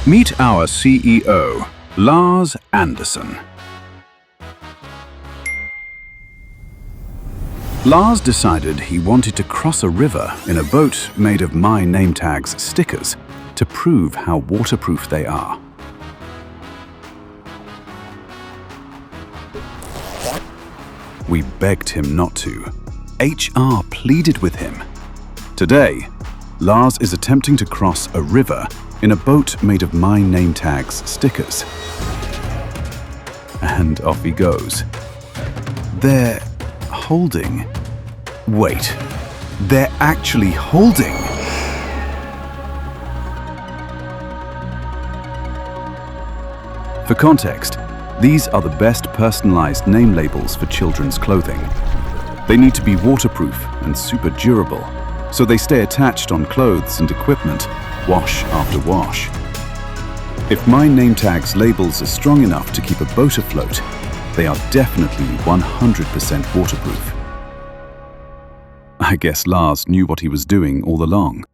Meet our CEO, Lars Anderson. Lars decided he wanted to cross a river in a boat made of My Nametags stickers to prove how waterproof they are. We begged him not to. HR pleaded with him. Today, Lars is attempting to cross a river in a boat made of My Nametags stickers. And off he goes. They're holding. Wait, they're actually holding. For context, these are the best personalized name labels for children's clothing. They need to be waterproof and super durable, so they stay attached on clothes and equipment, wash after wash. If My Nametags labels are strong enough to keep a boat afloat, they are definitely 100% waterproof. I guess Lars knew what he was doing all along.